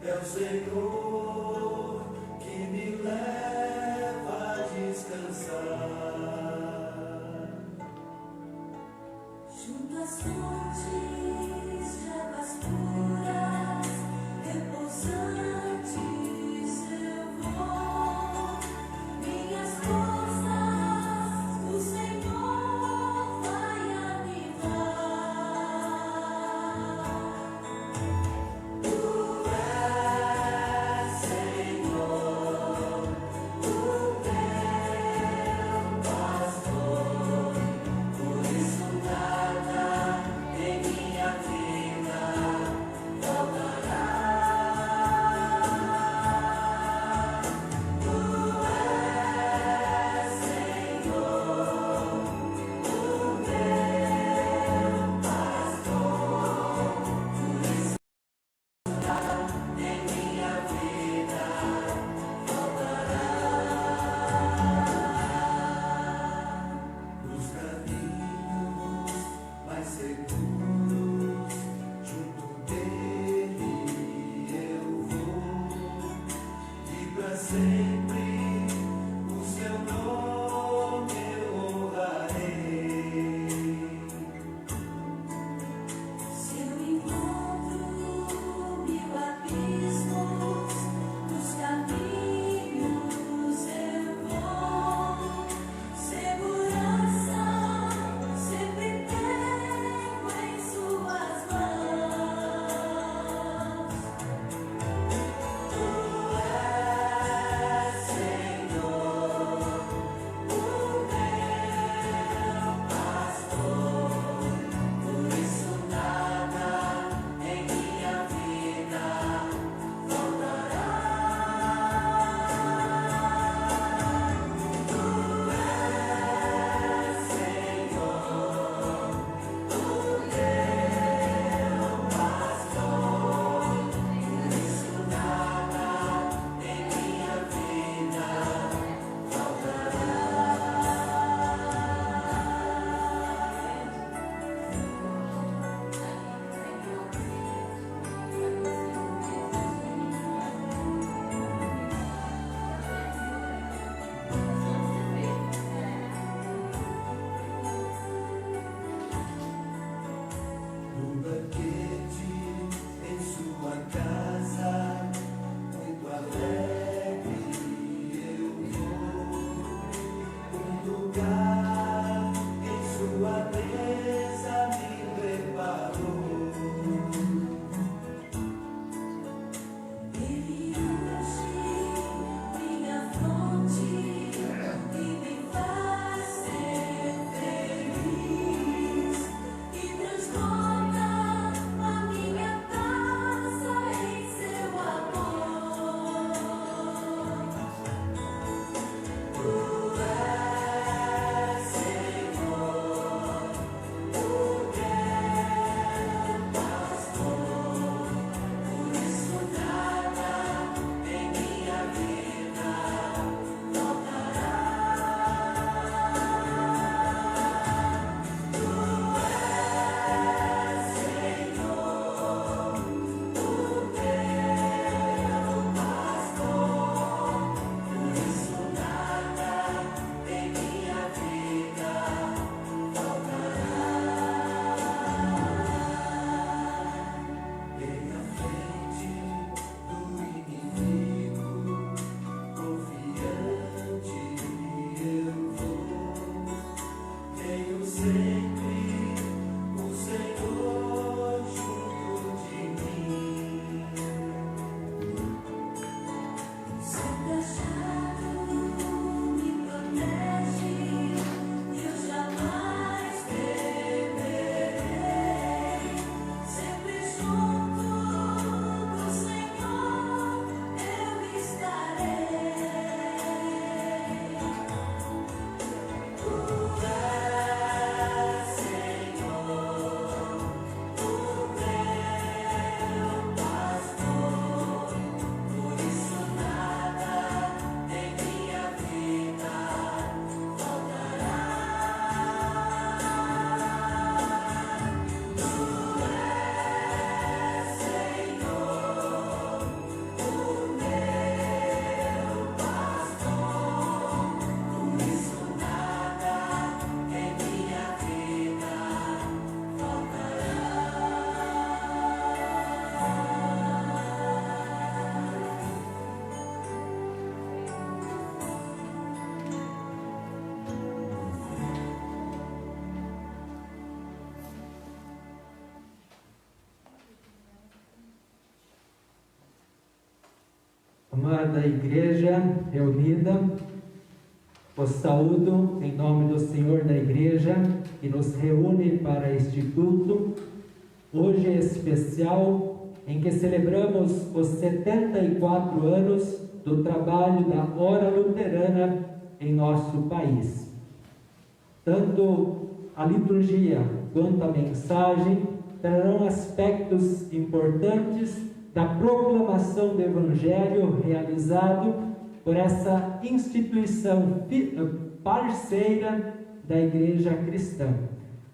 É o Senhor que me leva a descansar. Junto às fontes de águas puras, repousantes eu vou. Minhas costas o Senhor vai avivar. Tu és, Senhor, o meu pastor, por isso nada em minha vida faltará. Tu és, Senhor, o meu pastor, por isso nada em minha vida faltará. Os caminhos mais seguros, junto dele eu vou, e para sempre o seu nome eu honrarei. Se eu encontro mil abismos, nos caminhos eu vou. Segurança sempre tenho em suas mãos. Tu és, Amada igreja reunida, os saúdo em nome do Senhor da igreja que nos reúne para este culto, hoje especial em que celebramos os 74 anos do trabalho da Hora Luterana em nosso país. Tanto a liturgia quanto a mensagem trarão aspectos importantes da proclamação do Evangelho realizado por essa instituição parceira da Igreja Cristã.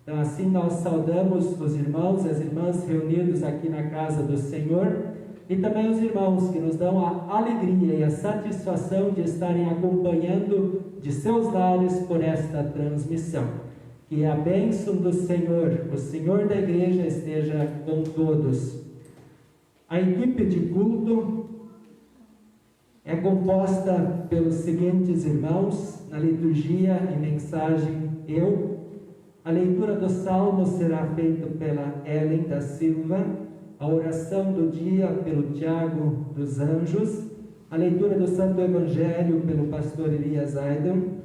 Então, assim nós saudamos os irmãos e as irmãs reunidos aqui na casa do Senhor e também os irmãos que nos dão a alegria e a satisfação de estarem acompanhando de seus lares por esta transmissão. Que a bênção do Senhor, o Senhor da Igreja, esteja com todos. A equipe de culto é composta pelos seguintes irmãos, na liturgia e mensagem, eu. A leitura do Salmo será feita pela Ellen da Silva, a oração do dia pelo Tiago dos Anjos, a leitura do Santo Evangelho pelo pastor Elias Aidon,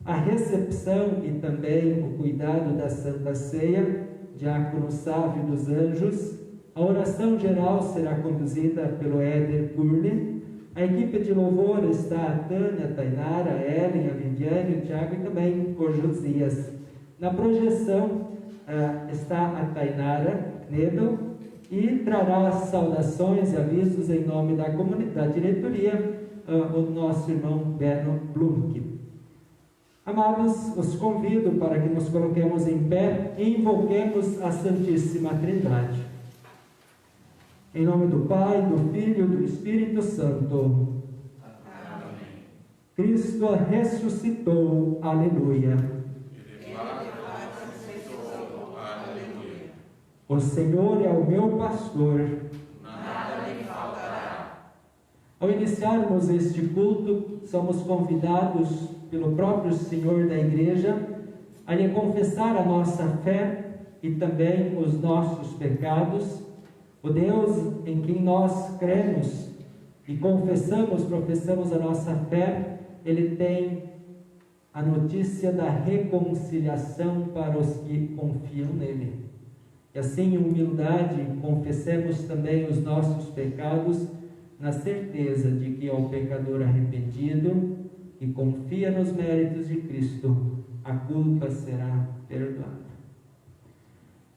a recepção e também o cuidado da Santa Ceia, Diácono Sávio dos Anjos. A oração geral será conduzida pelo Éder Curle. A equipe de louvor está a Tânia, a Tainara, a Ellen, a Viviane, o Tiago e também o Josias. Na projeção está a Tainara Knebel e trará saudações e avisos em nome da comunidade diretoria, o nosso irmão Beno Blumke. Amados, os convido para que nos coloquemos em pé e invoquemos a Santíssima Trindade. Em nome do Pai, do Filho e do Espírito Santo. Amém. Cristo ressuscitou. Aleluia. O Senhor é o meu pastor. Nada me faltará. Ao iniciarmos este culto, somos convidados pelo próprio Senhor da Igreja a lhe confessar a nossa fé e também os nossos pecados. O Deus em quem nós cremos e professamos a nossa fé, Ele tem a notícia da reconciliação para os que confiam nele. E assim, em humildade, confessemos também os nossos pecados, na certeza de que ao pecador arrependido e confia nos méritos de Cristo, a culpa será perdoada.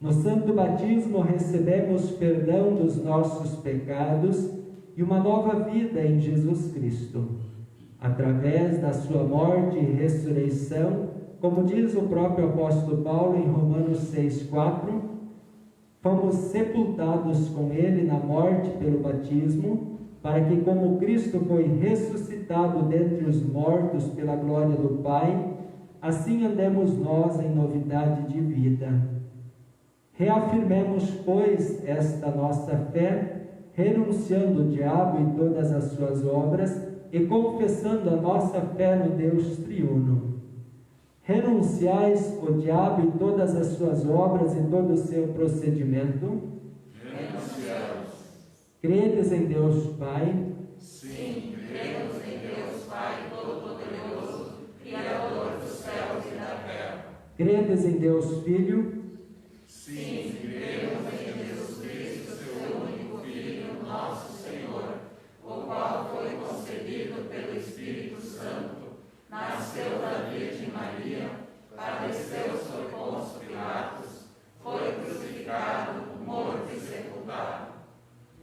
No santo batismo recebemos perdão dos nossos pecados e uma nova vida em Jesus Cristo. Através da sua morte e ressurreição, como diz o próprio apóstolo Paulo em Romanos 6,4, fomos sepultados com ele na morte pelo batismo, para que, como Cristo foi ressuscitado dentre os mortos pela glória do Pai, assim andemos nós em novidade de vida. Reafirmemos, pois, esta nossa fé, renunciando o diabo e todas as suas obras e confessando a nossa fé no Deus triuno. Renunciais o diabo e todas as suas obras e todo o seu procedimento? Renunciamos. Credes em Deus Pai? Sim, cremos em Deus Pai Todo-Poderoso, Criador dos céus e da terra. Credes em Deus Filho? Sim, cremos em Jesus Cristo, seu único Filho, nosso Senhor, o qual foi concebido pelo Espírito Santo, nasceu da Virgem Maria, padeceu sob Pôncio Pilatos, foi crucificado, morto e sepultado.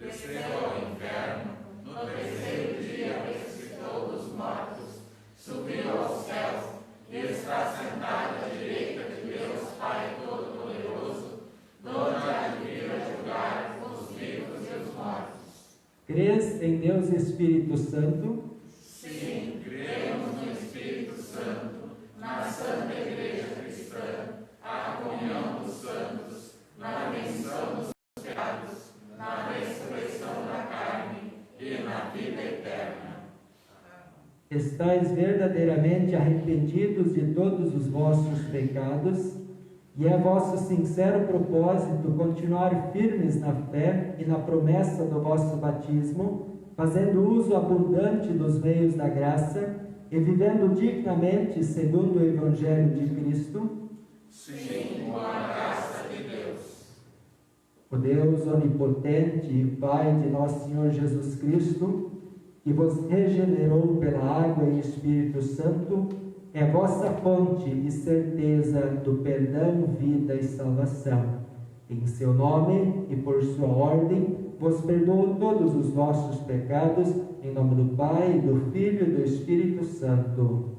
Desceu ao inferno, no terceiro dia ressuscitou dos mortos, subiu aos céus e está sentado à direita de Deus Pai Todo-Poderoso, donde há de vir a julgar os vivos e os mortos. Crês em Deus Espírito Santo? Sim, cremos no Espírito Santo, na Santa Igreja Cristã, a comunhão dos santos, na remissão dos pecados, na ressurreição da carne e na vida eterna. Estais verdadeiramente arrependidos de todos os vossos pecados, e é vosso sincero propósito continuar firmes na fé e na promessa do vosso batismo, fazendo uso abundante dos meios da graça e vivendo dignamente segundo o Evangelho de Cristo? Sim, com a graça de Deus. O Deus onipotente e Pai de nosso Senhor Jesus Cristo, que vos regenerou pela água e Espírito Santo, é vossa fonte e certeza do perdão, vida e salvação. Em seu nome e por sua ordem, vos perdoo todos os vossos pecados, em nome do Pai, do Filho e do Espírito Santo.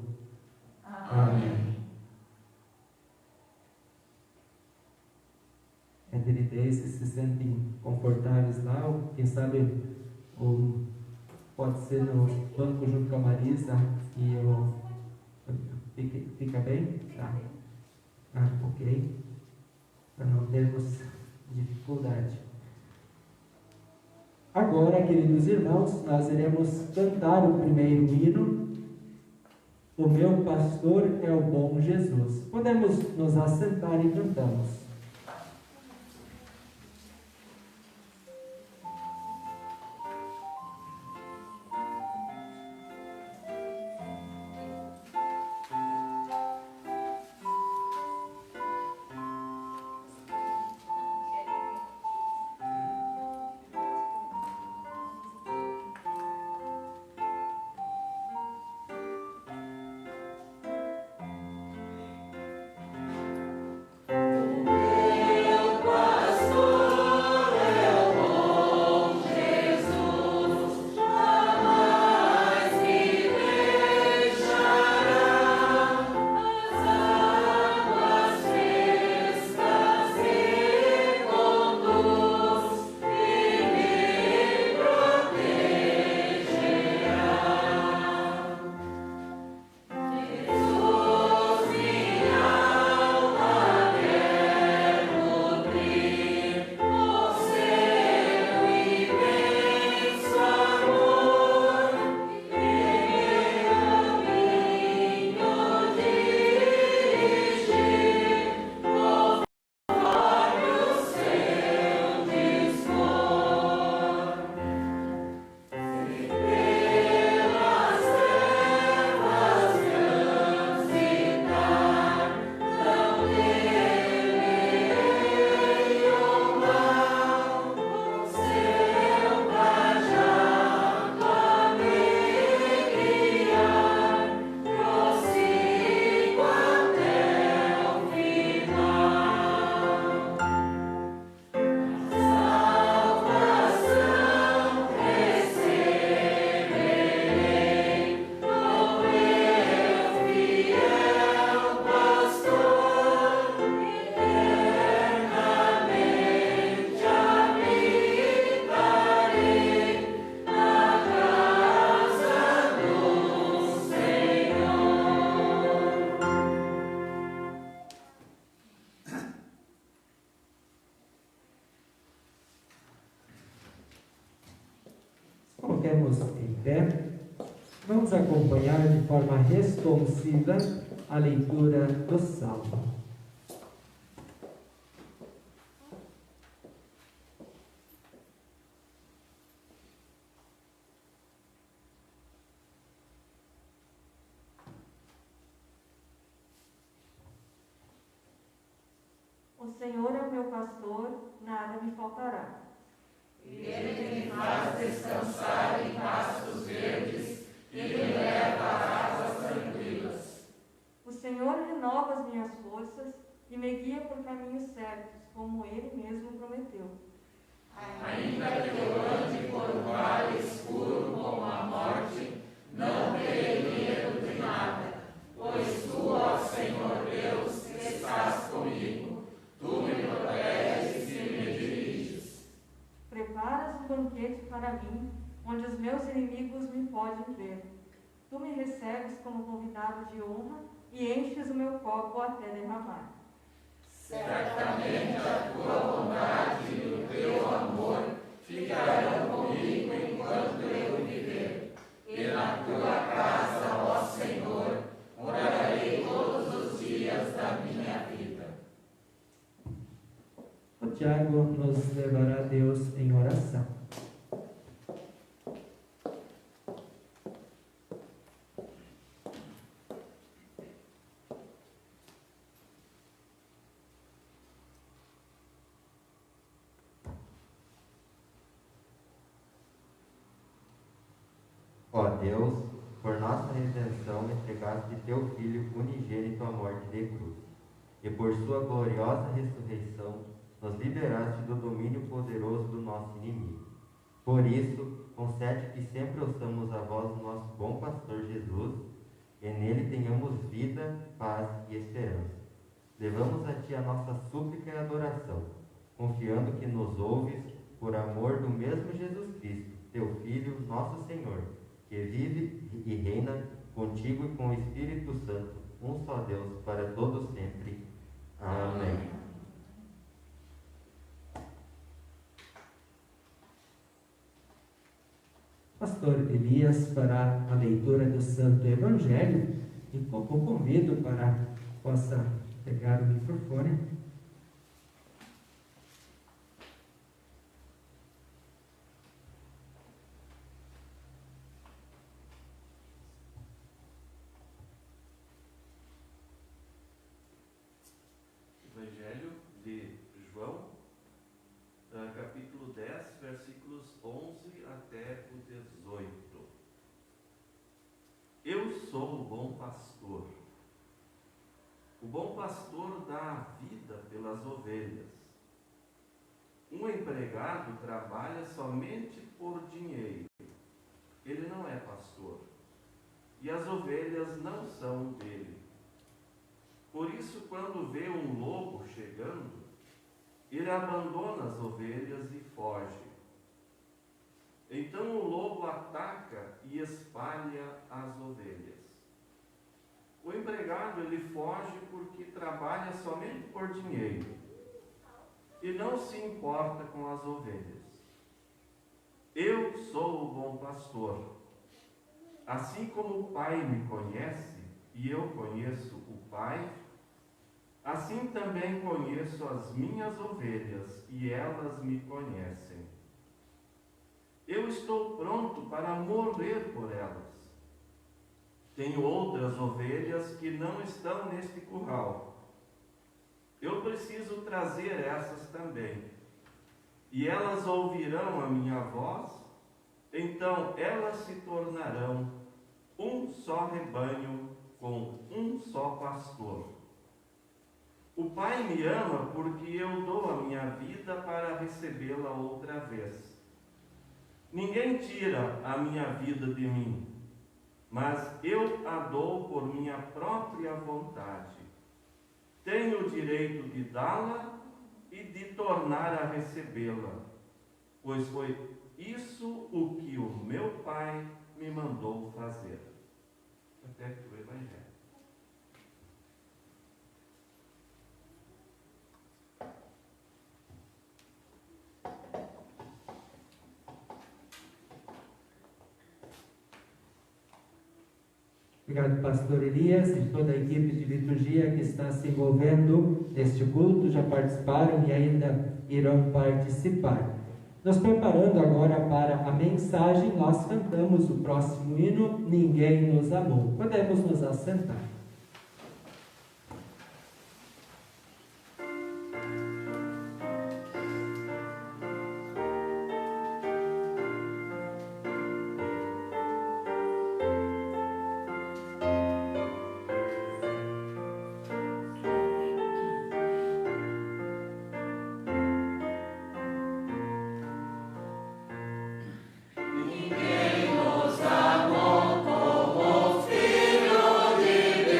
Amém. Entre ideias, se sentem confortáveis lá, ou quem sabe pode ser no banco junto com a Marisa e fica bem? Tá. Ok. Para não termos dificuldade. Agora, queridos irmãos, nós iremos cantar o primeiro hino. O meu pastor é o bom Jesus. Podemos nos assentar e cantamos. Coloquemos em pé. Vamos acompanhar de forma responsiva a leitura do Salmo. O Senhor é o meu pastor, nada me faltará. Ele me faz descansar em pastos verdes e me leva a águas tranquilas. O Senhor renova as minhas forças e me guia por caminhos certos, como Ele mesmo prometeu. Ainda que eu ande por um vale escuro como a morte, não terei medo de nada, pois tu, ó Senhor Deus, estás comigo. Tu me proteges e me diriges. Preparas um banquete para mim, onde os meus inimigos me podem ver. Tu me recebes como convidado de honra e enches o meu copo até derramar. Certamente a tua bondade e o teu amor ficarão comigo enquanto eu viver. E na tua casa, ó Senhor, morarei todos os dias da minha vida. O Tiago nos levará a Deus em oração. Deus, por nossa redenção, entregaste teu Filho unigênito à morte de cruz, e por sua gloriosa ressurreição, nos liberaste do domínio poderoso do nosso inimigo. Por isso, concede que sempre ouçamos a voz do nosso bom pastor Jesus, e nele tenhamos vida, paz e esperança. Levamos a Ti a nossa súplica e adoração, confiando que nos ouves por amor do mesmo Jesus Cristo, Teu Filho, nosso Senhor, que vive e reina contigo e com o Espírito Santo, um só Deus, para todos sempre. Amém. Pastor Elias para a leitura do Santo Evangelho, e o convido para que possa pegar o microfone. Evangelho de João, capítulo 10, versículos 11 até o 18. Eu sou o bom pastor. O bom pastor dá a vida pelas ovelhas. Um empregado trabalha somente por dinheiro. Ele não é pastor. E as ovelhas não são dele. Por isso, quando vê um lobo chegando, ele abandona as ovelhas e foge. Então o lobo ataca e espalha as ovelhas. O empregado, ele foge porque trabalha somente por dinheiro e não se importa com as ovelhas. Eu sou o bom pastor. Assim como o Pai me conhece e eu conheço o Pai, assim também conheço as minhas ovelhas e elas me conhecem. Eu estou pronto para morrer por elas. Tenho outras ovelhas que não estão neste curral. Eu preciso trazer essas também. E elas ouvirão a minha voz, então elas se tornarão um só rebanho com um só pastor. O Pai me ama porque eu dou a minha vida para recebê-la outra vez. Ninguém tira a minha vida de mim, mas eu a dou por minha própria vontade. Tenho o direito de dá-la e de tornar a recebê-la, pois foi isso o que o meu Pai me mandou fazer. Até aqui o Evangelho. Obrigado, pastor Elias e toda a equipe de liturgia que está se envolvendo neste culto, já participaram e ainda irão participar. Nos preparando agora para a mensagem, nós cantamos o próximo hino, Ninguém Nos Amou. Podemos nos assentar. Ninguém nos amou como Filho de Deus.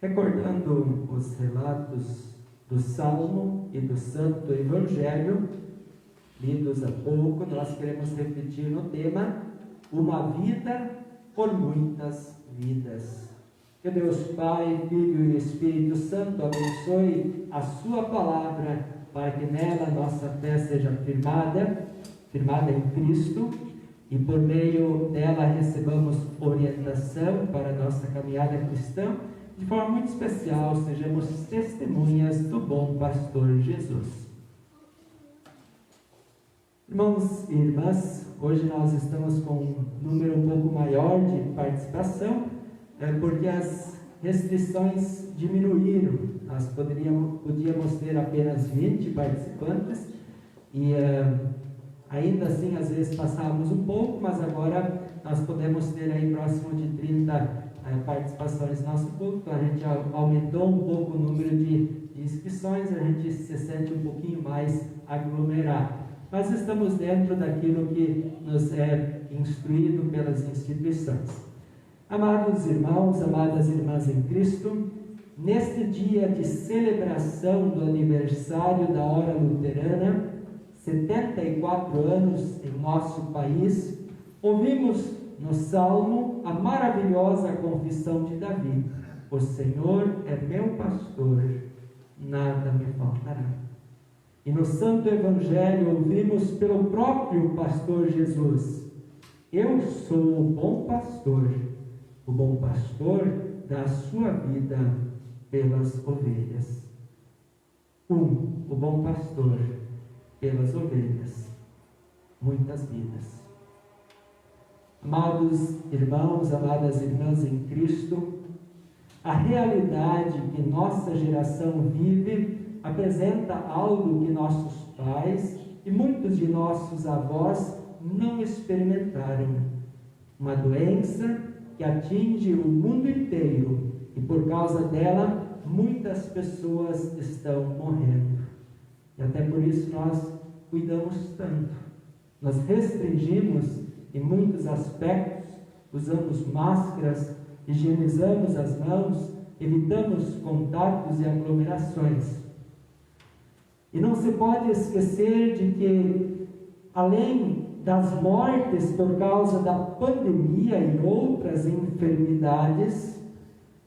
Recordando os relatos do Salmo e do Santo Evangelho, lidos há pouco, nós queremos repetir no tema, uma vida por muitas vidas. Que Deus Pai, Filho e Espírito Santo abençoe a sua palavra, para que nela nossa fé seja firmada em Cristo, e por meio dela recebamos orientação para a nossa caminhada cristã. De forma muito especial, sejamos testemunhas do bom pastor Jesus. Irmãos e irmãs, hoje nós estamos com um número um pouco maior de participação, porque as restrições diminuíram. Nós podíamos ter apenas 20 participantes e ainda assim às vezes passávamos um pouco, mas agora nós podemos ter aí próximo de 30 participações no nosso culto. A gente aumentou um pouco o número de inscrições, a gente se sente um pouquinho mais aglomerado, mas estamos dentro daquilo que nos é instruído pelas instituições. Amados irmãos, amadas irmãs em Cristo, neste dia de celebração do aniversário da Hora Luterana, 74 anos em nosso país, ouvimos no Salmo a maravilhosa confissão de Davi: o Senhor é meu pastor, nada me faltará. E no Santo Evangelho ouvimos pelo próprio pastor Jesus: eu sou o bom pastor dá a sua vida pelas ovelhas. O bom pastor pelas ovelhas, muitas vidas. Amados irmãos, amadas irmãs em Cristo, a realidade que nossa geração vive apresenta algo que nossos pais e muitos de nossos avós não experimentaram. Uma doença que atinge o mundo inteiro e por causa dela muitas pessoas estão morrendo. E até por isso nós cuidamos tanto. Nós restringimos em muitos aspectos, usamos máscaras, higienizamos as mãos, evitamos contatos e aglomerações. E não se pode esquecer de que, além das mortes por causa da pandemia e outras enfermidades,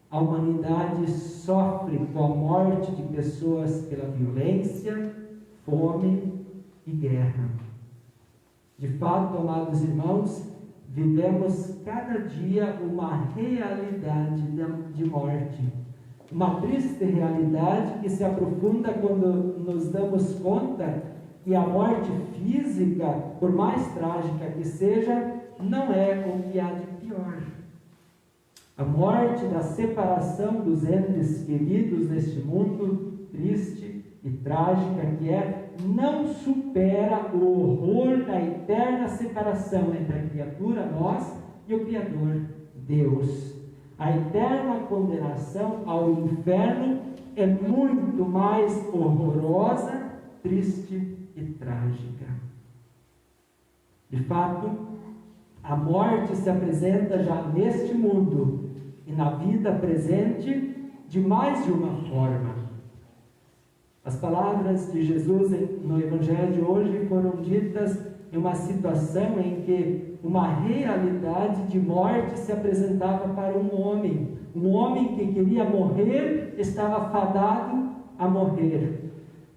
a humanidade sofre com a morte de pessoas pela violência, fome e guerra. De fato, amados irmãos, vivemos cada dia uma realidade de morte. Uma triste realidade que se aprofunda quando nos damos conta que a morte física, por mais trágica que seja, não é o que há de pior. A morte da separação dos entes queridos neste mundo triste e trágica que é, não supera o horror da eterna separação entre a criatura, nós, e o Criador, Deus. A eterna condenação ao inferno é muito mais horrorosa, triste e trágica. De fato, a morte se apresenta já neste mundo e na vida presente de mais de uma forma. As palavras de Jesus no Evangelho de hoje foram ditas em uma situação em que uma realidade de morte se apresentava para um homem. Um homem que queria morrer estava fadado a morrer.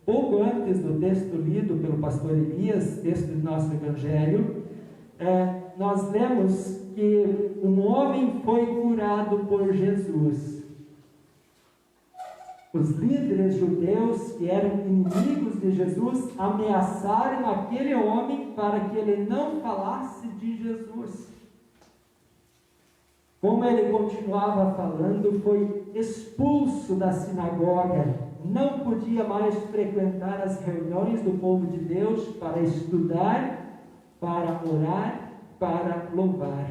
Pouco antes do texto lido pelo pastor Elias, texto do nosso Evangelho, nós lemos que um homem foi curado por Jesus. Os líderes judeus que eram inimigos de Jesus ameaçaram aquele homem para que ele não falasse de Jesus. Como ele continuava falando, foi expulso da sinagoga, não podia mais frequentar as reuniões do povo de Deus para estudar, para orar, para louvar.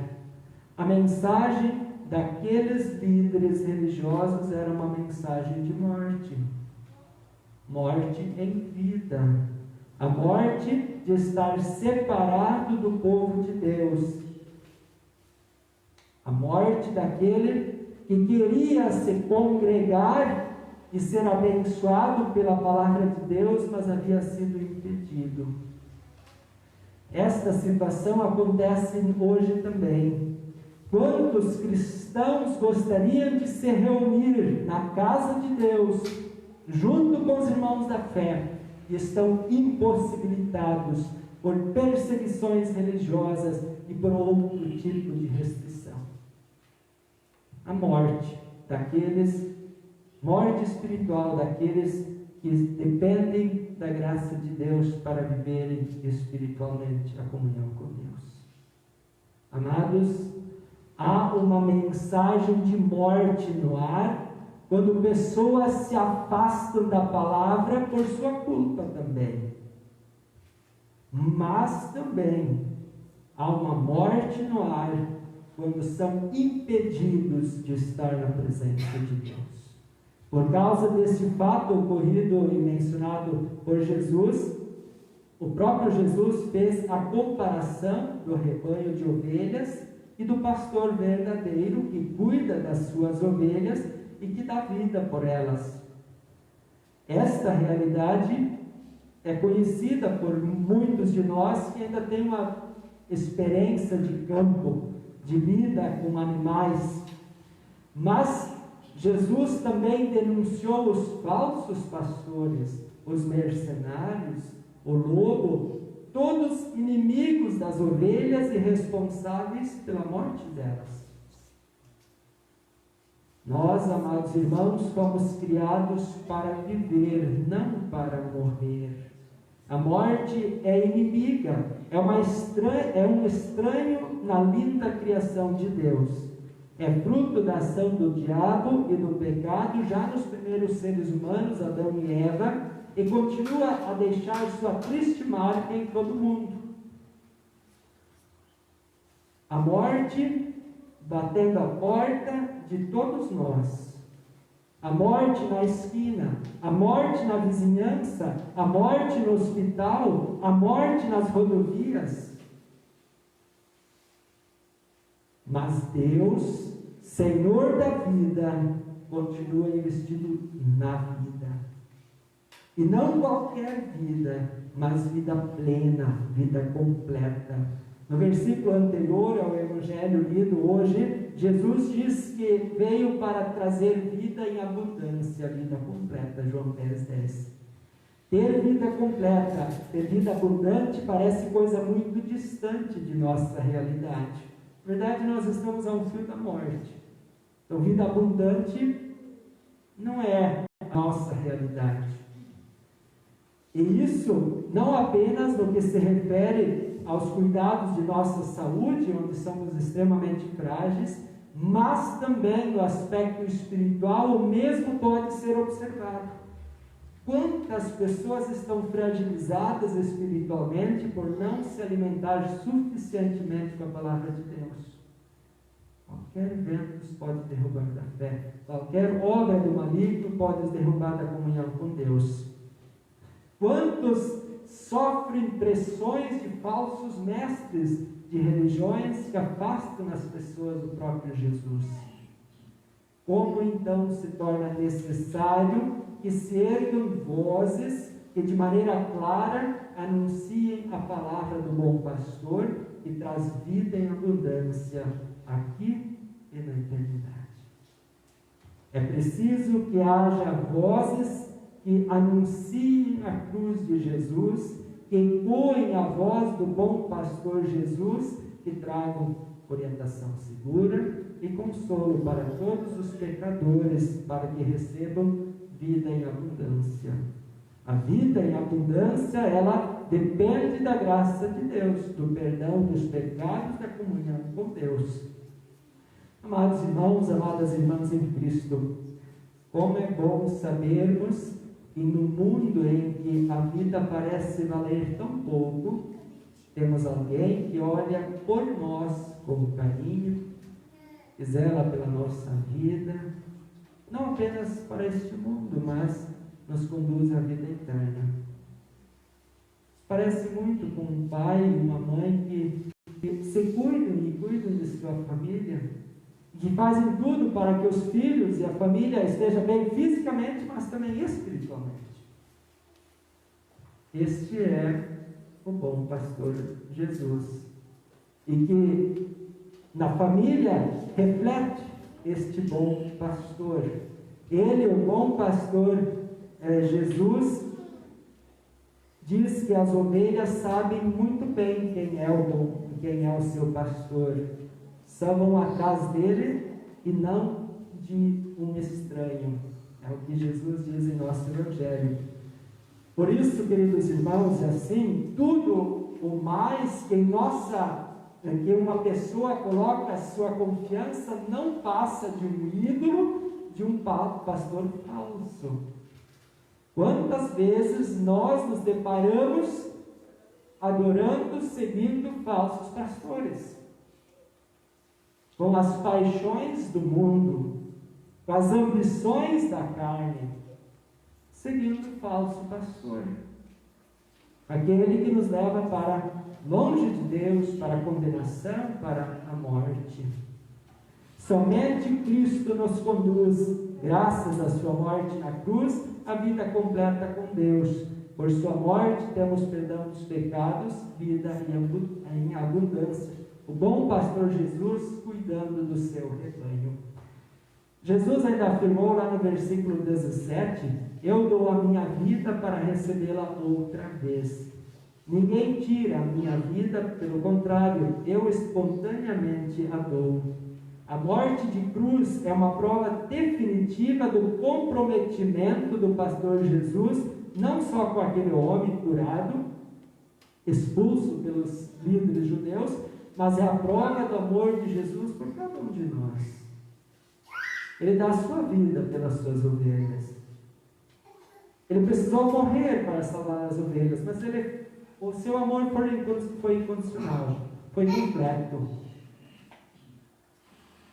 A mensagem daqueles líderes religiosos era uma mensagem de morte. Morte em vida. A morte de estar separado do povo de Deus. A morte daquele que que queria se congregar e ser abençoado pela palavra de Deus, mas havia sido impedido. Esta situação acontece hoje também. Quantos cristãos gostariam de se reunir na casa de Deus, junto com os irmãos da fé, e estão impossibilitados por perseguições religiosas e por outro tipo de restrição? A morte morte espiritual daqueles que dependem da graça de Deus para viverem espiritualmente a comunhão com Deus. Amados, há uma mensagem de morte no ar quando pessoas se afastam da palavra por sua culpa também. Mas também há uma morte no ar quando são impedidos de estar na presença de Deus. Por causa desse fato ocorrido e mencionado por Jesus, o próprio Jesus fez a comparação do rebanho de ovelhas e do pastor verdadeiro que cuida das suas ovelhas e que dá vida por elas. Esta realidade é conhecida por muitos de nós que ainda têm uma experiência de campo, de vida com animais. Mas Jesus também denunciou os falsos pastores, os mercenários, o lobo, todos inimigos das ovelhas e responsáveis pela morte delas. Nós, amados irmãos, fomos criados para viver, não para morrer. A morte é inimiga, é um estranho na linda criação de Deus. É fruto da ação do diabo e do pecado já nos primeiros seres humanos, Adão e Eva, e continua a deixar sua triste marca em todo o mundo. A morte batendo a porta de todos nós. A morte na esquina, a morte na vizinhança, a morte no hospital, a morte nas rodovias. Mas Deus, Senhor da vida, continua investido na vida. E não qualquer vida, mas vida plena, vida completa. No versículo anterior ao Evangelho lido hoje, Jesus diz que veio para trazer vida em abundância, vida completa, João 10:10. Ter vida completa, ter vida abundante parece coisa muito distante de nossa realidade. Na verdade, nós estamos a um fio da morte. Então, vida abundante não é a nossa realidade. E isso não apenas no que se refere aos cuidados de nossa saúde, onde somos extremamente frágeis, mas também no aspecto espiritual o mesmo pode ser observado. Quantas pessoas estão fragilizadas espiritualmente por não se alimentar suficientemente com a palavra de Deus? Qualquer vento pode derrubar da fé, qualquer obra do maligno pode derrubar da comunhão com Deus. Quantos sofrem pressões de falsos mestres de religiões que afastam as pessoas do próprio Jesus? Como então se torna necessário que se ergam vozes que de maneira clara anunciem a palavra do bom pastor que traz vida em abundância aqui e na eternidade? É preciso que haja vozes que anunciem a cruz de Jesus, que ecoem a voz do bom pastor Jesus, que tragam orientação segura e consolo para todos os pecadores, para que recebam vida em abundância. A vida em abundância, ela depende da graça de Deus, do perdão dos pecados, da comunhão com Deus. Amados irmãos, amadas irmãs em Cristo, como é bom sabermos que no mundo em que a vida parece valer tão pouco, temos alguém que olha por nós com carinho, que zela pela nossa vida, não apenas para este mundo, mas nos conduz à vida eterna. Parece muito com um pai e uma mãe que se cuidam e cuidam de sua família, que fazem tudo para que os filhos e a família estejam bem fisicamente, mas também espiritualmente. Este é o bom pastor Jesus. E que na família reflete este bom pastor. Ele, o bom pastor Jesus, diz que as ovelhas sabem muito bem quem é o seu pastor. Só vão atrás dele e não de um estranho. É o que Jesus diz em nosso Evangelho. Por isso, queridos irmãos, assim, tudo o mais que uma pessoa coloca a sua confiança não passa de um ídolo, de um pastor falso. Quantas vezes nós nos deparamos adorando, seguindo falsos pastores, com as paixões do mundo, com as ambições da carne, seguindo o falso pastor, aquele que nos leva para longe de Deus, para a condenação, para a morte. Somente Cristo nos conduz, graças à sua morte na cruz, a vida completa com Deus. Por sua morte temos perdão dos pecados, vida em abundância. O bom pastor Jesus cuidando do seu rebanho. Jesus ainda afirmou lá no versículo 17: eu dou a minha vida para recebê-la outra vez. Ninguém tira a minha vida, pelo contrário, eu espontaneamente a dou. A morte de cruz é uma prova definitiva do comprometimento do pastor Jesus, não só com aquele homem curado, expulso pelos líderes judeus, mas é a prova do amor de Jesus por cada um de nós. Ele dá a sua vida pelas suas ovelhas. Ele precisou morrer para salvar as ovelhas, mas o seu amor foi incondicional, foi completo.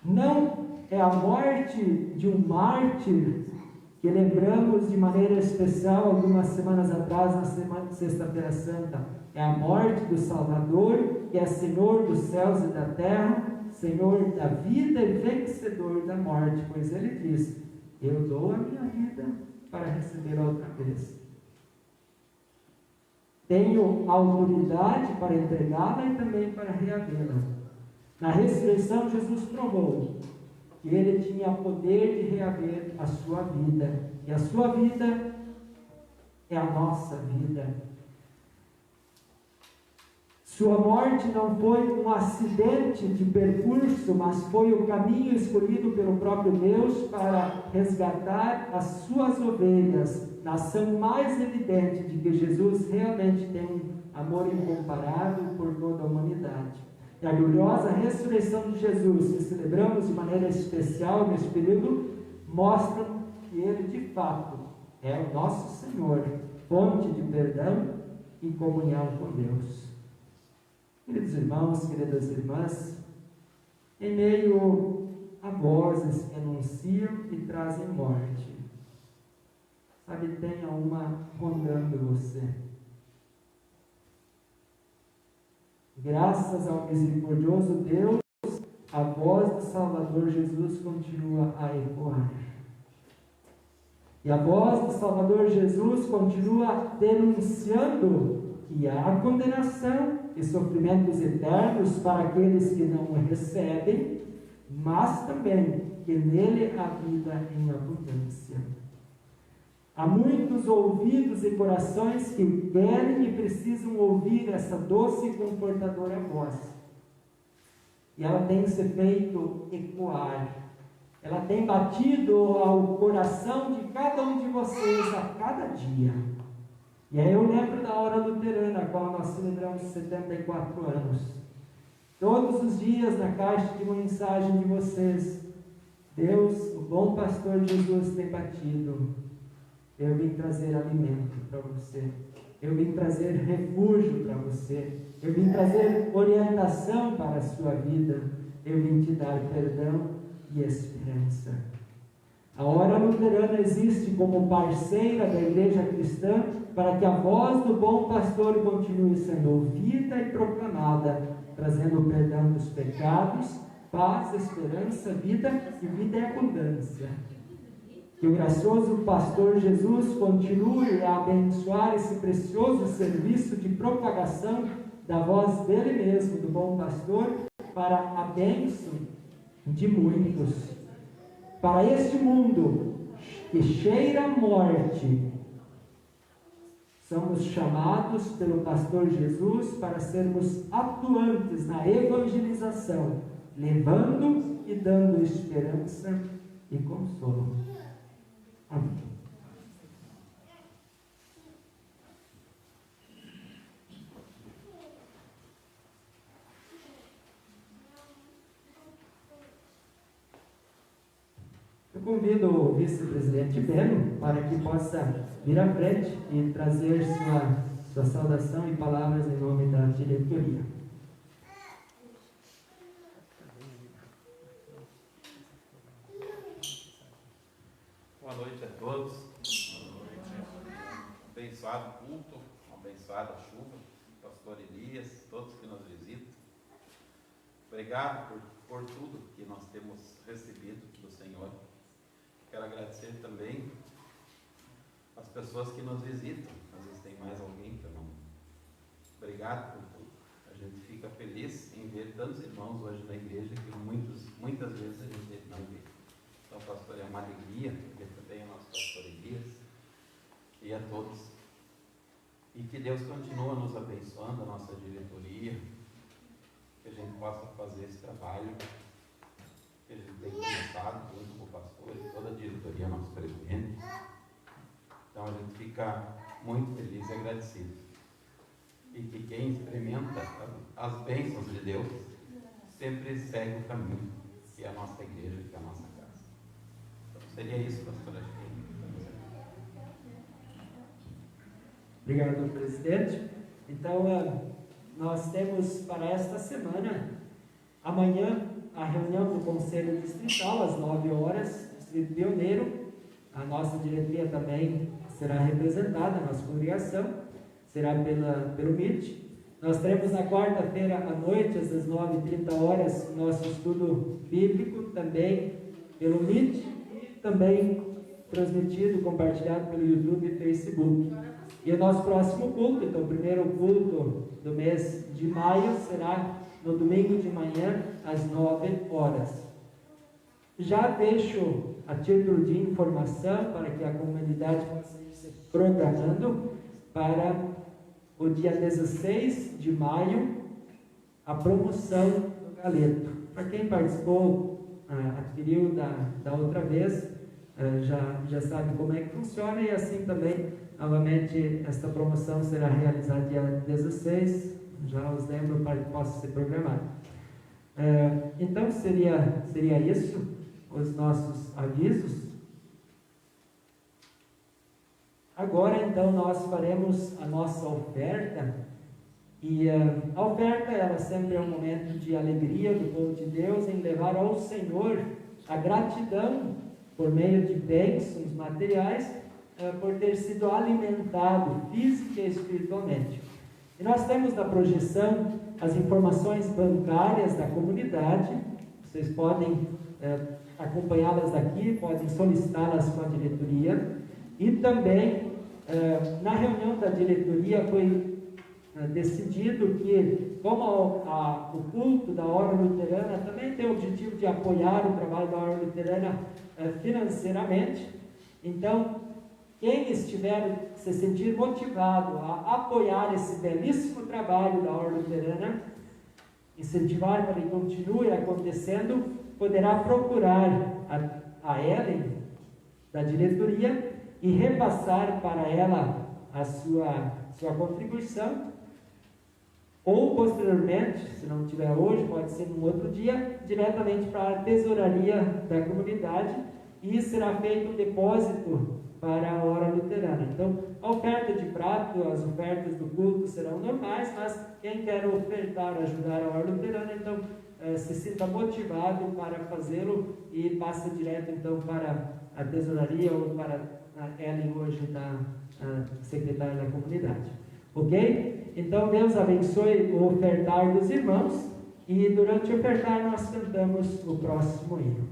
Não é a morte de um mártir que lembramos de maneira especial algumas semanas atrás, na Sexta-feira Santa. É a morte do Salvador, que é Senhor dos céus e da terra, Senhor da vida e vencedor da morte, pois Ele diz: eu dou a minha vida para receber outra vez. Tenho autoridade para entregá-la e também para reavê-la. Na ressurreição, Jesus provou que Ele tinha poder de reaver a sua vida. E a sua vida é a nossa vida. Sua morte não foi um acidente de percurso, mas foi o caminho escolhido pelo próprio Deus para resgatar as suas ovelhas, na ação mais evidente de que Jesus realmente tem um amor incomparável por toda a humanidade. E a gloriosa ressurreição de Jesus, que celebramos de maneira especial neste período, mostra que Ele de fato é o nosso Senhor, fonte de perdão e comunhão com Deus. Queridos irmãos, queridas irmãs, em meio a vozes que anunciam e trazem morte, sabe, tenha uma rondando você. Graças ao misericordioso Deus, a voz do Salvador Jesus continua a ecoar. E a voz do Salvador Jesus continua denunciando que há condenação e sofrimentos eternos para aqueles que não o recebem, mas também que nele há vida em abundância. Há muitos ouvidos e corações que querem e precisam ouvir essa doce e confortadora voz. E ela tem se feito ecoar. Ela tem batido ao coração de cada um de vocês a cada dia. E aí eu lembro da hora luterana, qual nós celebramos 74 anos. Todos os dias na caixa de mensagem de vocês, Deus, o bom pastor Jesus, tem batido. Eu vim trazer alimento para você. Eu vim trazer refúgio para você. Eu vim trazer orientação para a sua vida. Eu vim te dar perdão e esperança. A hora luterana existe como parceira da igreja cristã para que a voz do bom pastor continue sendo ouvida e proclamada, trazendo o perdão dos pecados, paz, esperança, vida e vida em abundância. Que o gracioso pastor Jesus continue a abençoar esse precioso serviço de propagação da voz dele mesmo, do bom pastor, para a bênção de muitos. Para este mundo que cheira a morte, somos chamados pelo pastor Jesus para sermos atuantes na evangelização, levando e dando esperança e consolo. Amém. Eu convido o vice-presidente Beno para que possa vir à frente e trazer sua saudação e palavras em nome da diretoria. Boa noite a todos. Abençoado culto, abençoada chuva, pastor Elias, todos que nos visitam. Obrigado por tudo que nós temos recebido do Senhor. Quero agradecer também as pessoas que nos visitam. Às vezes tem mais alguém que eu não. Obrigado por tudo. A gente fica feliz em ver tantos irmãos hoje na igreja que muitas vezes a gente não vê. Então, pastor, é uma alegria ver também o nosso pastor Elias e a todos. E que Deus continue nos abençoando, a nossa diretoria, que a gente possa fazer esse trabalho que a gente tem começado junto com o pastor e toda a diretoria, nosso presidente. Então a gente fica muito feliz e agradecido. E que quem experimenta as bênçãos de Deus sempre segue o caminho que é a nossa igreja, que é a nossa casa. Então seria isso, pastor. Obrigado, presidente. Então, nós temos para esta semana, amanhã, a reunião do Conselho Distrital, às 9 horas, Distrito Pioneiro. A nossa diretoria também será representada, a nossa congregação, será pelo MIT. Nós teremos na quarta-feira à noite, às 19h30, nosso estudo bíblico, também pelo MIT, e também transmitido, compartilhado pelo YouTube e Facebook. E o nosso próximo culto, então o primeiro culto do mês de maio, será no domingo de manhã, às 9 horas. Já deixo a título de informação para que a comunidade possa ir se programando para o dia 16 de maio, a promoção do galeto. Para quem participou, adquiriu da outra vez, já sabe como é que funciona, e assim também, novamente, esta promoção será realizada dia 16, já os lembro para que possa ser programado. Então, seria isso, os nossos avisos. Agora, então, nós faremos a nossa oferta, e a oferta, ela sempre é um momento de alegria do povo de Deus em levar ao Senhor a gratidão por meio de bênçãos materiais, por ter sido alimentado física e espiritualmente. E nós temos na projeção as informações bancárias da comunidade. Vocês podem acompanhá-las daqui, podem solicitá-las com a diretoria. E também, na reunião da diretoria, foi decidido que, como o culto da Hora Luterana também tem o objetivo de apoiar o trabalho da Hora Luterana financeiramente, então, quem estiver se sentir motivado a apoiar esse belíssimo trabalho da Hora Luterana, incentivar para que continue acontecendo, poderá procurar a Ellen, da diretoria, e repassar para ela a sua contribuição, ou posteriormente, se não tiver hoje, pode ser num outro dia, diretamente para a tesouraria da comunidade, e será feito um depósito para a Hora Luterana. Então, a oferta de prato, as ofertas do culto serão normais, mas quem quer ofertar, ajudar a Hora Luterana, então se sinta motivado para fazê-lo e passa direto então para a tesouraria ou para a Ellen hoje da secretária da comunidade. Ok? Então, Deus abençoe o ofertar dos irmãos E durante o ofertar nós cantamos o próximo hino.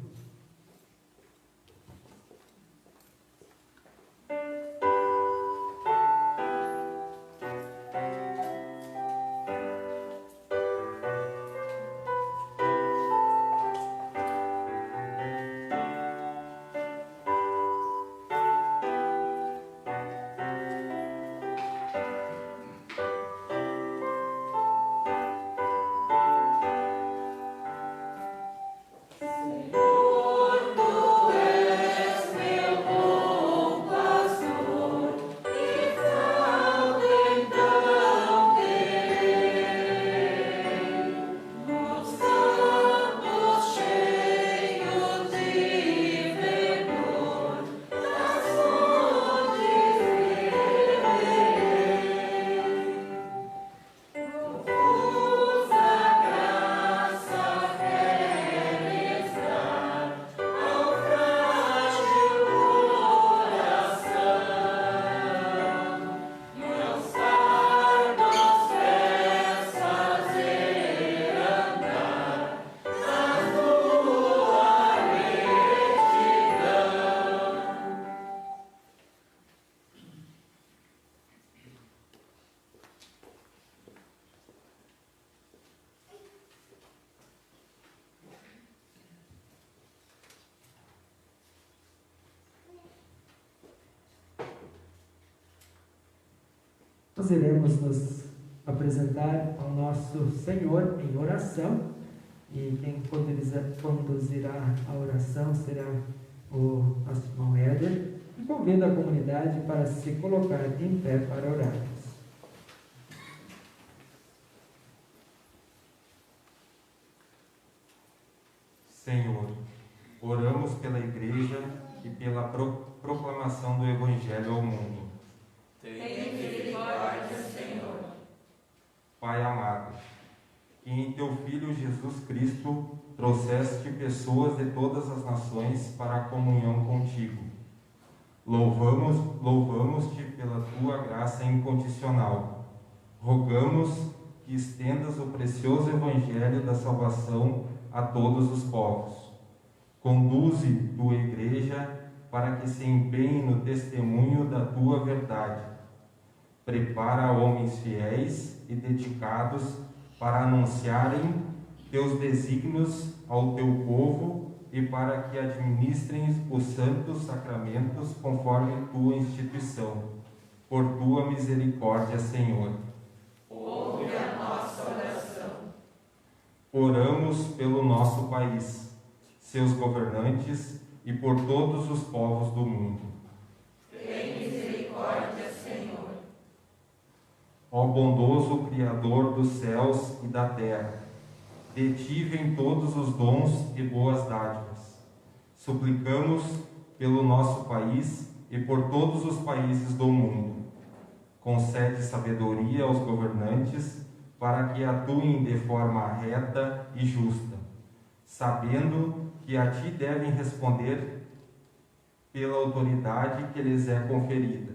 Nós iremos nos apresentar ao nosso Senhor em oração, e quem conduzirá a oração será o nosso irmão Éder, e convido a comunidade para se colocar em pé para orarmos. Senhor, oramos pela Igreja e pela proclamação do Evangelho ao mundo. Tem misericórdia, Senhor. Pai amado, que em Teu Filho Jesus Cristo trouxeste pessoas de todas as nações para a comunhão contigo. Louvamos-te pela Tua graça incondicional. Rogamos que estendas o precioso Evangelho da salvação a todos os povos. Conduze Tua Igreja para que se empenhe no testemunho da Tua verdade. Prepara homens fiéis e dedicados para anunciarem Teus desígnios ao Teu povo e para que administrem os santos sacramentos conforme Tua instituição. Por Tua misericórdia, Senhor. Ouve a nossa oração. Oramos pelo nosso país, seus governantes e por todos os povos do mundo. Tem misericórdia, Senhor. Ó bondoso Criador dos céus e da terra, de Ti vêm todos os dons e boas dádivas. Suplicamos pelo nosso país e por todos os países do mundo. Concede sabedoria aos governantes para que atuem de forma reta e justa, sabendo que a Ti devem responder pela autoridade que lhes é conferida.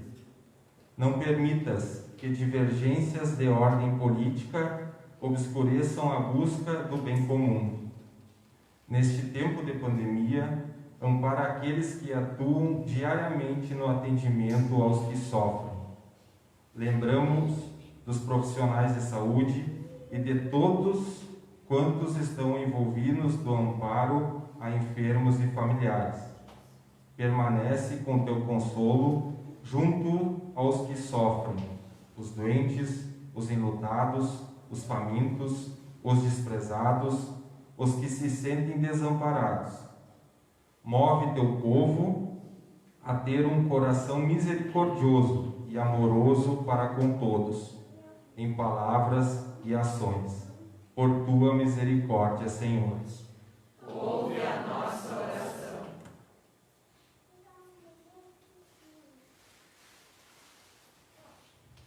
Não permitas que divergências de ordem política obscureçam a busca do bem comum. Neste tempo de pandemia, ampara aqueles que atuam diariamente no atendimento aos que sofrem. Lembramos dos profissionais de saúde e de todos quantos estão envolvidos no amparo a enfermos e familiares. Permanece com Teu consolo junto aos que sofrem, os doentes, os enlutados, os famintos, os desprezados, os que se sentem desamparados. Move Teu povo a ter um coração misericordioso e amoroso para com todos, em palavras e ações. Por Tua misericórdia, Senhor. Ouve a nossa oração.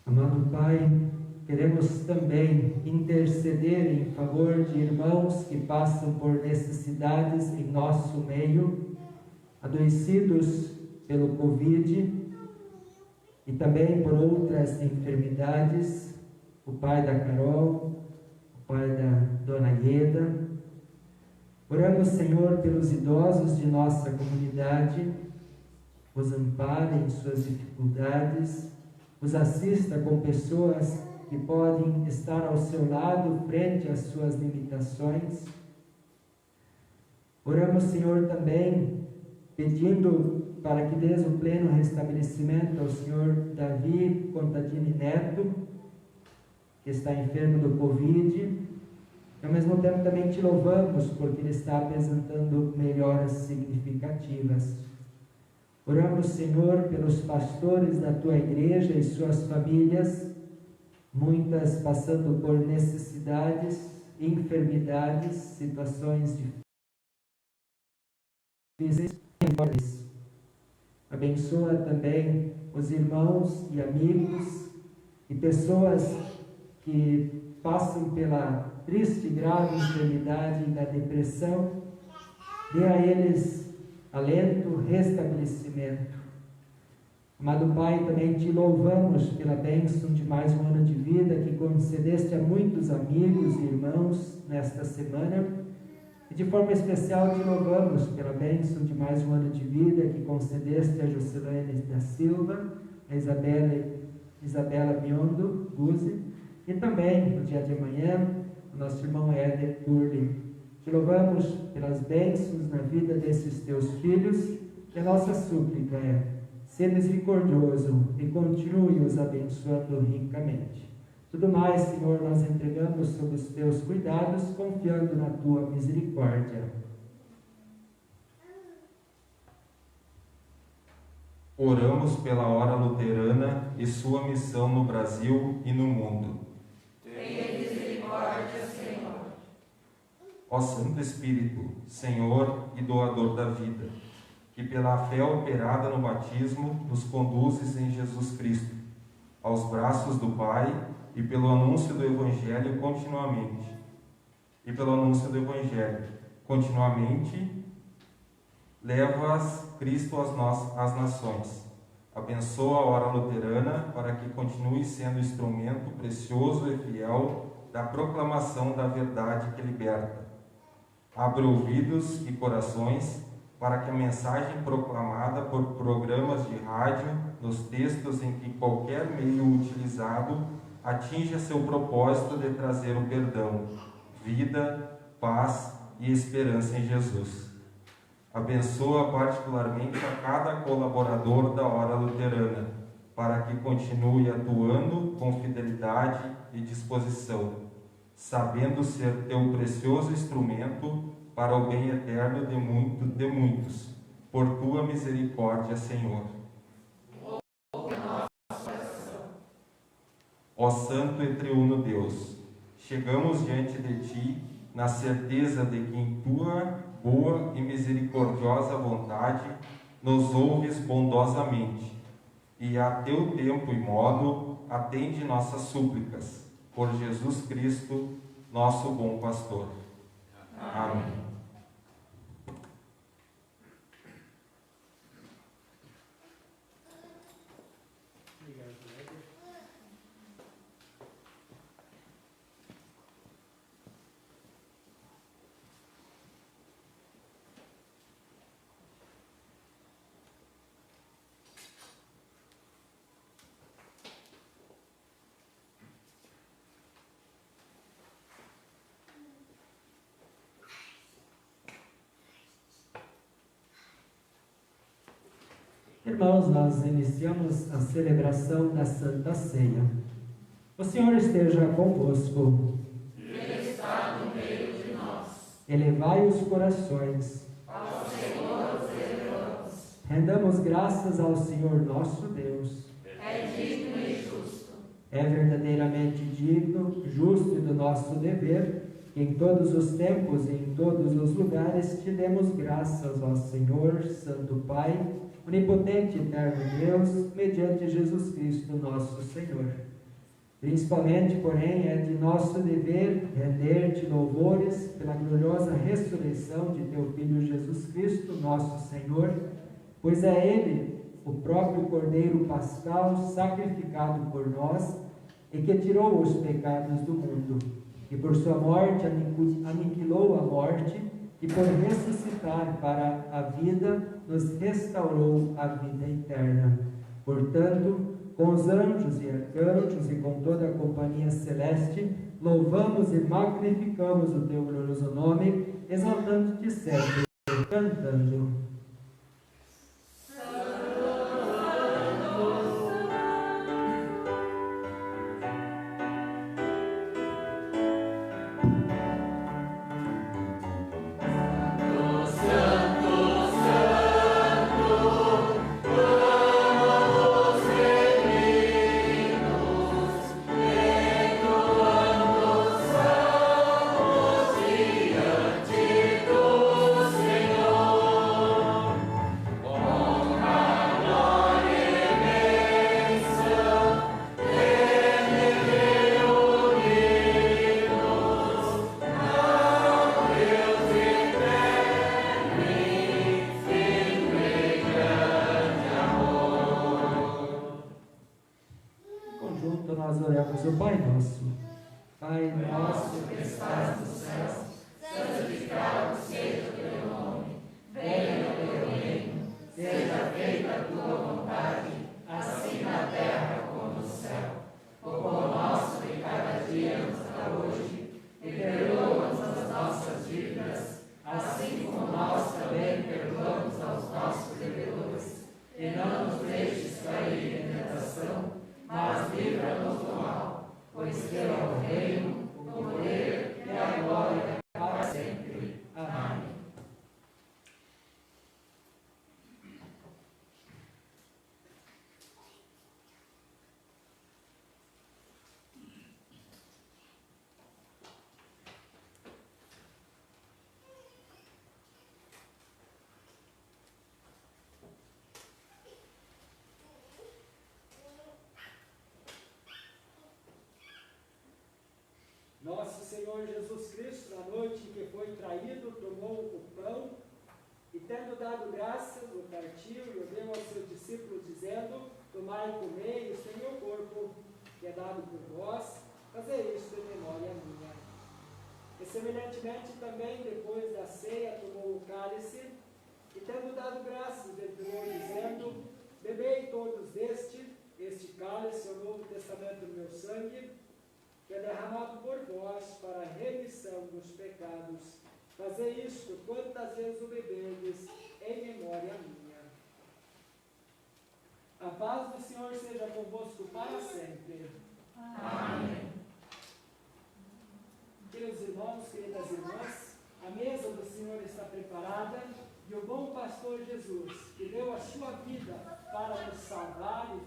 Amado Pai, queremos também interceder em favor de irmãos que passam por necessidades em nosso meio, adoecidos pelo Covid e também por outras enfermidades, o pai da Carol, o pai da dona Ieda. Oramos, Senhor, pelos idosos de nossa comunidade, os ampare em suas dificuldades, os assista com pessoas que podem estar ao seu lado frente às suas limitações. Oramos, Senhor, também pedindo para que dês o pleno restabelecimento ao Senhor Davi Contadini Neto, que está enfermo do Covid. Ao mesmo tempo também te louvamos porque ele está apresentando melhoras significativas. Oramos, Senhor, pelos pastores da tua igreja e suas famílias, muitas passando por necessidades, enfermidades, situações difíceis. Abençoa também os irmãos e amigos e pessoas que passam pela triste e grave enfermidade da depressão. Dê a eles alento, restabelecimento. Amado Pai, também te louvamos pela bênção de mais um ano de vida que concedeste a muitos amigos e irmãos nesta semana. E de forma especial te louvamos pela bênção de mais um ano de vida que concedeste a Jocelane da Silva, a Isabela Biondo Guzzi, e também, no dia de amanhã, o nosso irmão Éder Turli. Te louvamos pelas bênçãos na vida desses teus filhos, e a nossa súplica é: ser misericordioso e continue os abençoando ricamente. Tudo mais, Senhor, nós entregamos sob os teus cuidados, confiando na tua misericórdia. Oramos pela hora luterana e sua missão no Brasil e no mundo. Tenha misericórdia, Senhor. Ó Santo Espírito, Senhor e doador da vida, que pela fé operada no batismo nos conduzes em Jesus Cristo, aos braços do Pai, e pelo anúncio do Evangelho continuamente, levas Cristo às nações. Abençoa a hora luterana para que continue sendo instrumento precioso e fiel da proclamação da verdade que liberta. Abre ouvidos e corações para que a mensagem proclamada por programas de rádio, nos textos em que qualquer meio utilizado, atinja seu propósito de trazer o perdão, vida, paz e esperança em Jesus. Abençoa particularmente a cada colaborador da hora luterana, para que continue atuando com fidelidade e disposição, sabendo ser teu precioso instrumento para o bem eterno de muitos, por tua misericórdia, Senhor. Ó Santo e Triuno Deus, chegamos diante de ti na certeza de que em tua boa e misericordiosa vontade nos ouves bondosamente, e a teu tempo e modo atende nossas súplicas, por Jesus Cristo, nosso bom pastor. Amém. Irmãos, nós iniciamos a celebração da Santa Ceia. O Senhor esteja convosco. Ele está no meio de nós. Elevai os corações. Ao Senhor os elevamos. Rendamos graças ao Senhor nosso Deus. É digno e justo. É verdadeiramente digno, justo e do nosso dever, que em todos os tempos e em todos os lugares te demos graças ao Senhor, Santo Pai, onipotente e eterno Deus, mediante Jesus Cristo, nosso Senhor. Principalmente, porém, é de nosso dever render-te louvores pela gloriosa ressurreição de teu Filho Jesus Cristo, nosso Senhor, pois é Ele, o próprio Cordeiro Pascal, sacrificado por nós, e que tirou os pecados do mundo. e por sua morte aniquilou a morte, e por ressuscitar para a vida, nos restaurou a vida eterna. Portanto, com os anjos e arcanjos e com toda a companhia celeste, louvamos e magnificamos o teu glorioso nome, exaltando-te sempre, cantando. Nós oramos o Pai Nosso. Pai nosso que estás nos céus, santificado seja o teu nome. Venha o teu reino, seja feita a tua vontade, assim na terra como no céu. O pão nosso de cada dia nos dá hoje, e perdoa-nos as nossas dívidas, assim como nós também perdoamos aos nossos devedores. E não nos deixes cair em tentação, mas livra-nos do mal, pois teu é o reino, o poder e a glória para sempre. Amém. Nosso Senhor Jesus Cristo, na noite em que foi traído, tomou o pão e, tendo dado graças, o partiu e o deu aos seus discípulos, dizendo: tomai e comei, isto é meu corpo, que é dado por vós, fazei isto em memória minha. E semelhantemente também, depois da ceia, tomou o cálice e, tendo dado graças, bendigou, dizendo: bebei todos este cálice é o Novo Testamento do meu sangue, que é derramado por vós para a remissão dos pecados. Fazei isto quantas vezes o beberdes, em memória minha. A paz do Senhor seja convosco para sempre. Amém. Queridos irmãos, queridas irmãs, a mesa do Senhor está preparada e o bom pastor Jesus, que deu a sua vida para nos salvar e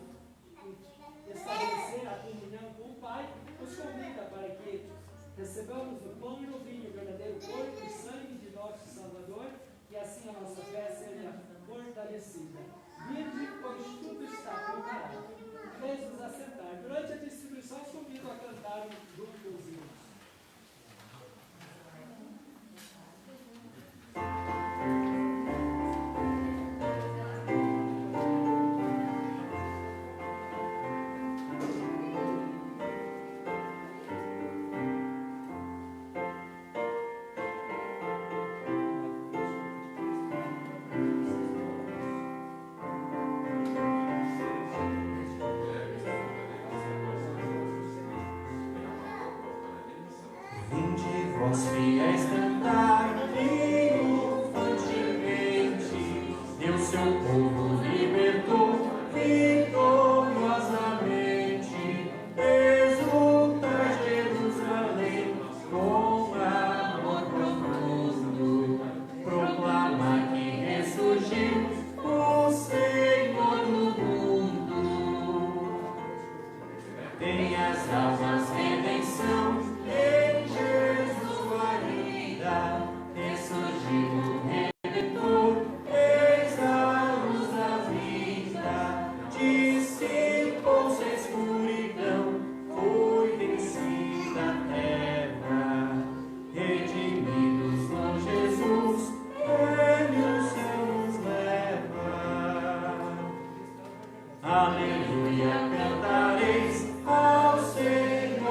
estabelecer a comunhão com o Pai, nos convida para que recebamos o pão e o vinho, o verdadeiro corpo e sangue de nosso Salvador, e assim a nossa fé seja fortalecida. Vinde, pois tudo está preparado. Fez-nos assentar. Durante a distribuição, os convido a cantar junto com os irmãos. Vinde vós fiéis cantar triunfantemente, Deus seu povo libertou vitoriosamente. Exulta Jerusalém com amor profundo, proclama que ressurgiu o Senhor do mundo. Tem as almas redenção em Jesus guarida, ressurgiu o Redentor, eis a luz da vida, dissipou-se a escuridão, foi vencida a terra, redimidos por Jesus, Ele o céu nos leva. Aleluia, cantareis ao Senhor.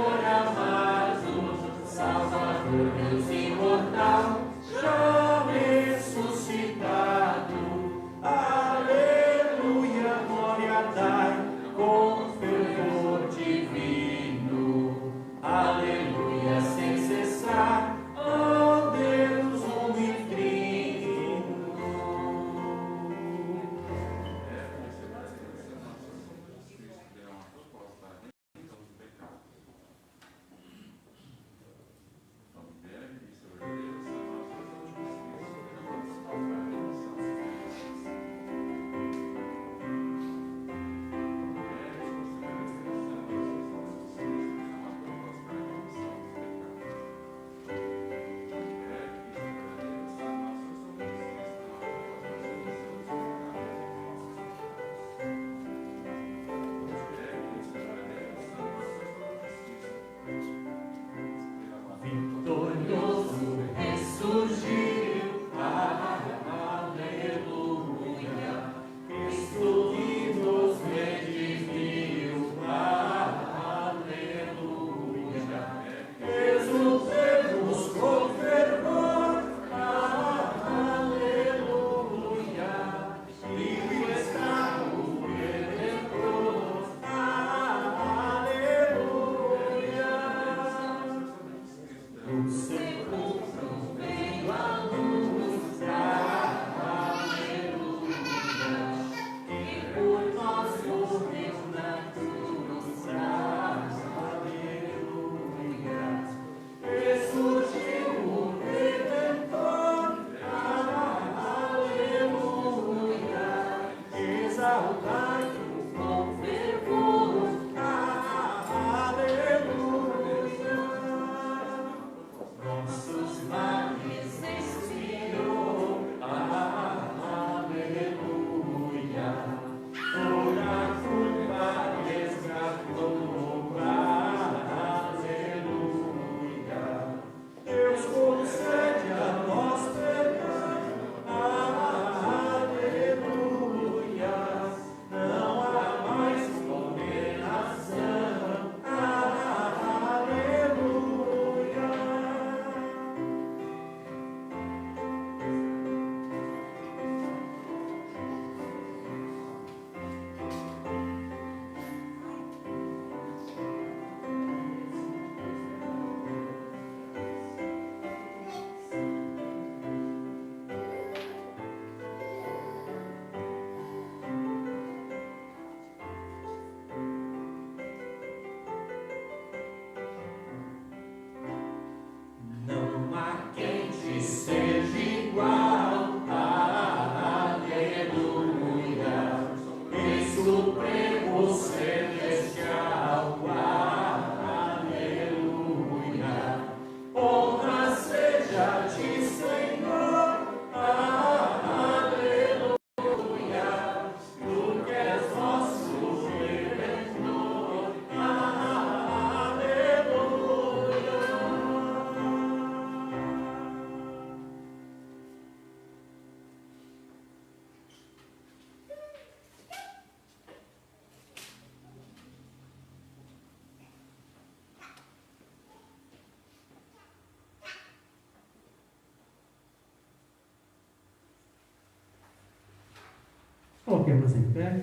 Coloquemos em pé.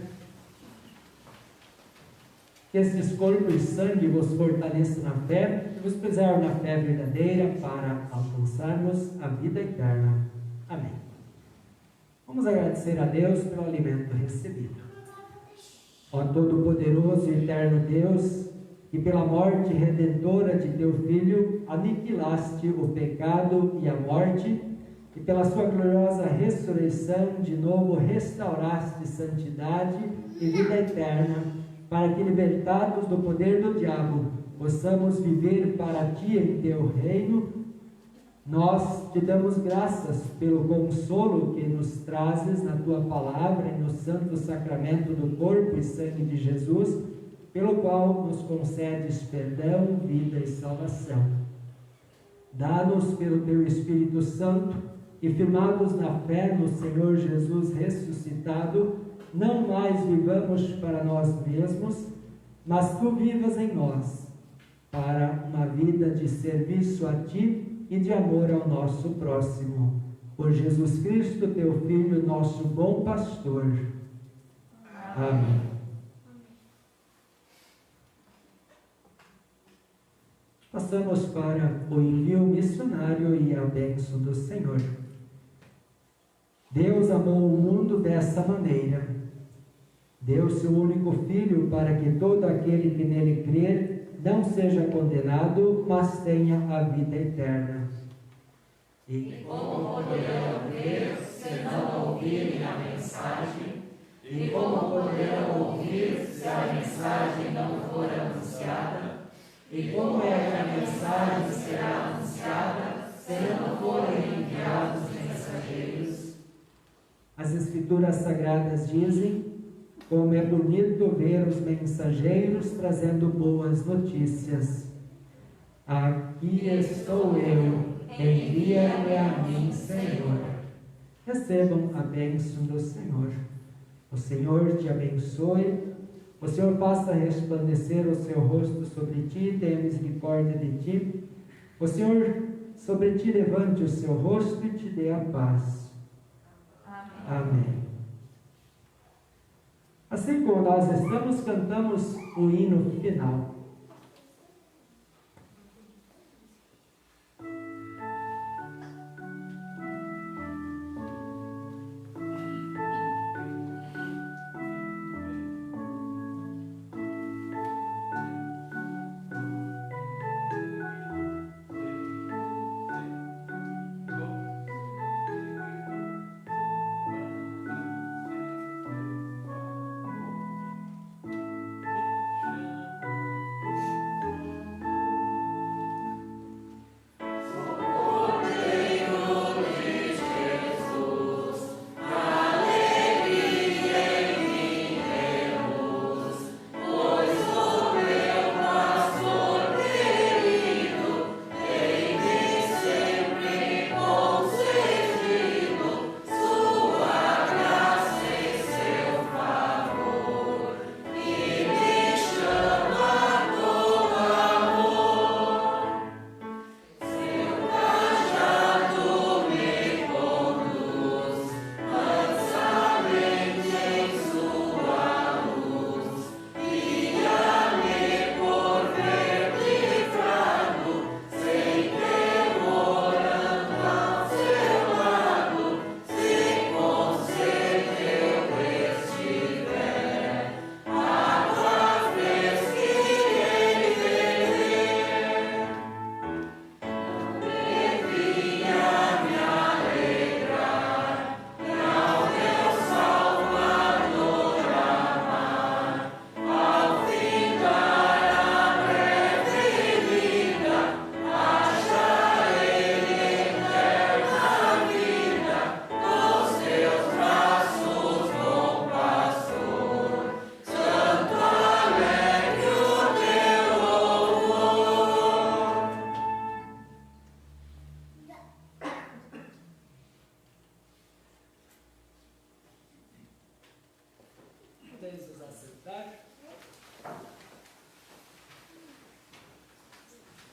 Que estes corpo e sangue vos fortaleçam na fé e vos preservam na fé verdadeira para alcançarmos a vida eterna. Amém. Vamos agradecer a Deus pelo alimento recebido. Ó Todo-Poderoso e Eterno Deus, que pela morte redentora de Teu Filho aniquilaste o pecado e a morte, e pela Sua gloriosa ressurreição de novo restauraste santidade e vida eterna, para que, libertados do poder do diabo, possamos viver para Ti em Teu reino. Nós Te damos graças pelo consolo que nos trazes na Tua palavra e no santo sacramento do corpo e sangue de Jesus, pelo qual nos concedes perdão, vida e salvação. Dá-nos pelo Teu Espírito Santo, e firmados na fé no Senhor Jesus ressuscitado, não mais vivamos para nós mesmos, mas Tu vivas em nós, para uma vida de serviço a Ti e de amor ao nosso próximo. Por Jesus Cristo, Teu Filho, nosso bom pastor. Amém. Passamos para o envio missionário e a bênção do Senhor. Deus amou o mundo dessa maneira. Deu seu único Filho para que todo aquele que nele crer não seja condenado, mas tenha a vida eterna. E como poderão crer se não ouvirem a mensagem? E como poderão ouvir se a mensagem não for anunciada? E como é que a mensagem será anunciada se não forem enviados mensageiros? As Escrituras Sagradas dizem: como é bonito ver os mensageiros trazendo boas notícias. Aqui estou eu, envia-me a mim, Senhor. Recebam a bênção do Senhor. O Senhor te abençoe, o Senhor faça resplandecer o seu rosto sobre ti e tenha misericórdia de ti. O Senhor sobre ti levante o seu rosto e te dê a paz. Amém. Assim como nós estamos, cantamos o hino final.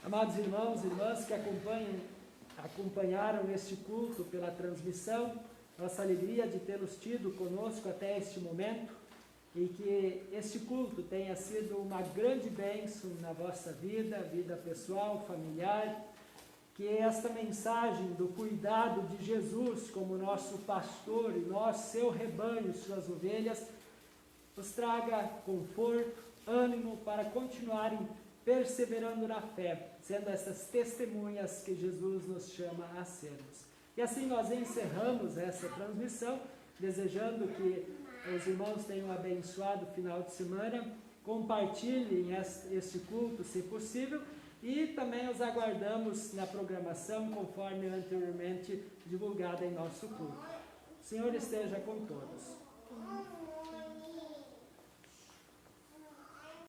Amados irmãos e irmãs que acompanharam este culto pela transmissão, nossa alegria de tê-los tido conosco até este momento e que este culto tenha sido uma grande bênção na vossa vida, vida pessoal, familiar, que esta mensagem do cuidado de Jesus como nosso pastor e nós, seu rebanho, suas ovelhas, nos traga conforto, ânimo para continuarem perseverando na fé, sendo essas testemunhas que Jesus nos chama a sermos. E assim nós encerramos essa transmissão, desejando que os irmãos tenham um abençoado final de semana, compartilhem este culto, se possível, e também os aguardamos na programação, conforme anteriormente divulgada em nosso culto. O Senhor esteja com todos.